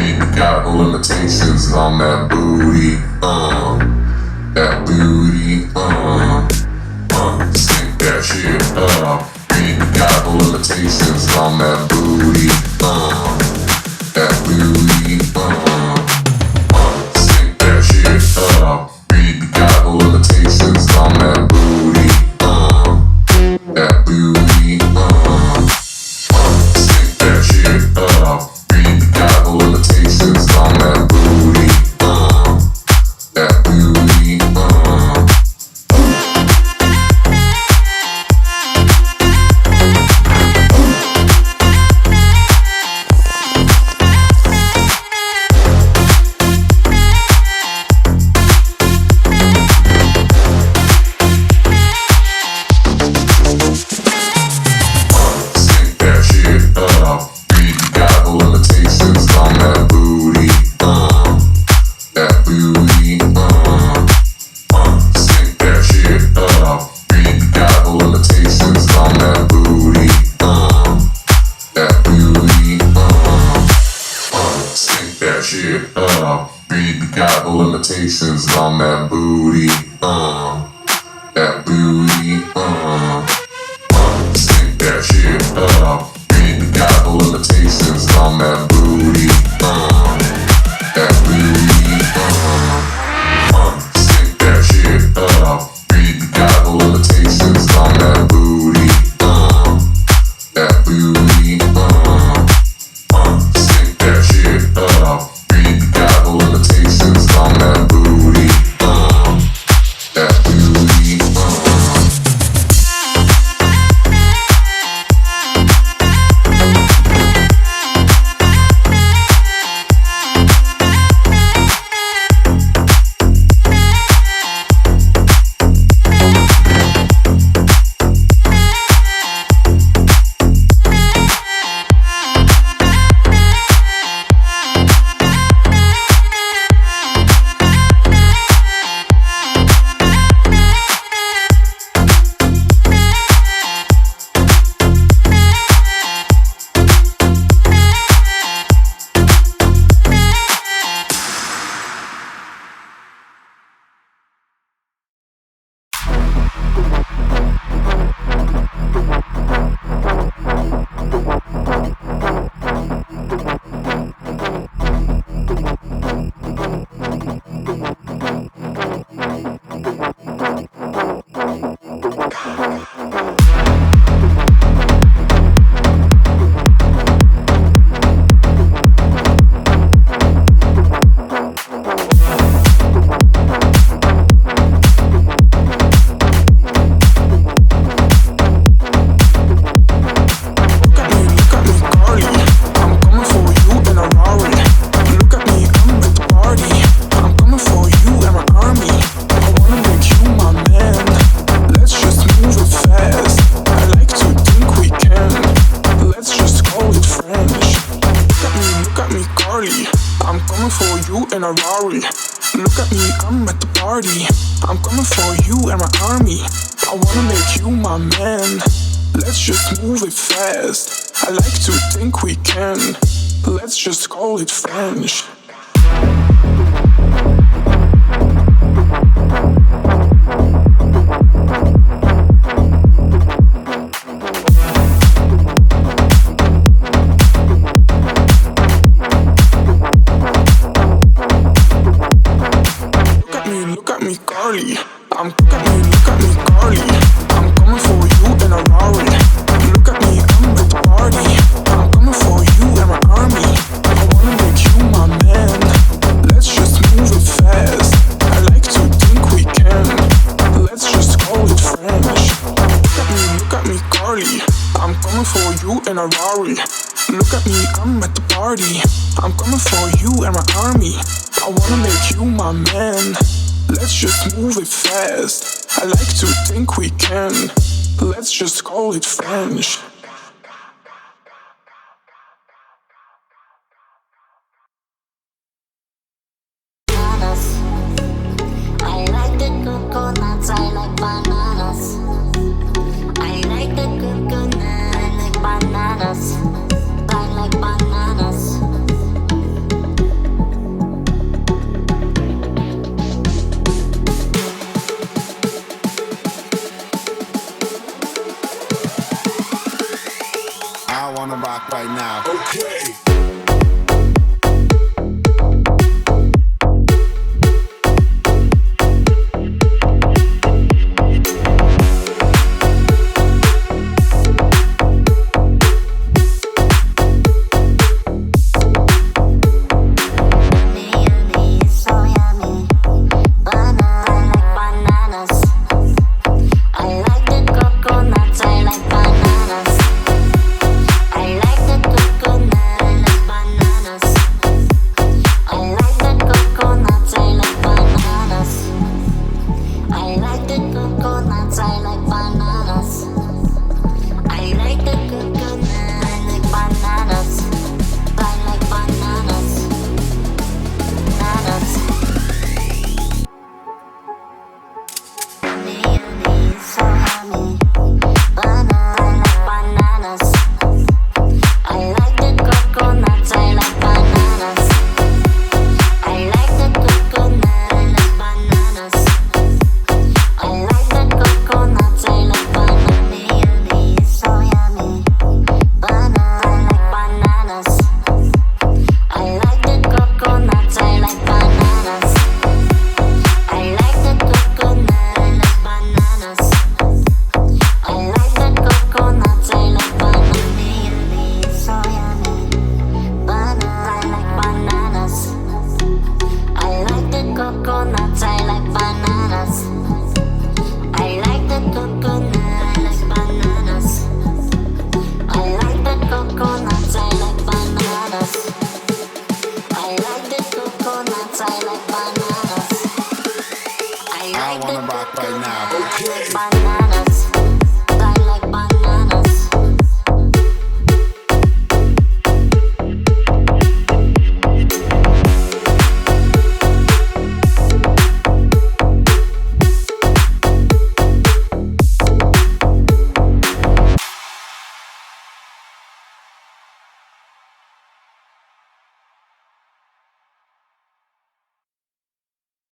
Baby got no limitations on that booty, that booty, stick that shit up. Baby got no limitations on that booty, that booty, stick that shit up. Baby got no limitations on that booty, that booty, stick that shit up. Baby got no limitations on that booty, that booty, stick that shit up. Baby got no limitations on that booty, that booty, stick that shit up. Baby got no limitations on that booty, that booty, stick that shit up. Baby got no limitations on that booty, that booty, stick that shit up. Baby got no limitations on that booty, that booty, stick that shit up. Baby got no limitations on that booty, that booty, stick that shit up. Baby got no limitations on that booty, that booty, in a Rari. Look at me, I'm at the party. I'm coming for you and my army. I wanna make you my man. Let's just move it fast. I like to think we can. Let's just call it French. Look at me, Carly. I'm coming for you in a Rari. Look at me, I'm at the party. I'm coming for you and my army. I wanna make you my man. Let's just move it fast. I like to think we can. Let's just call it French. Look at me, Carly. I'm coming for you in a Rari. Look at me, I'm at the party. I'm coming for you and my army. I wanna make you my man. Let's just move it fast. I like to think we can. Let's just call it French. I like the coconuts, I like bananas. I like the coconut, I like bananas. I like bananas. rock right now. Okay. I wanna rock right now. Okay.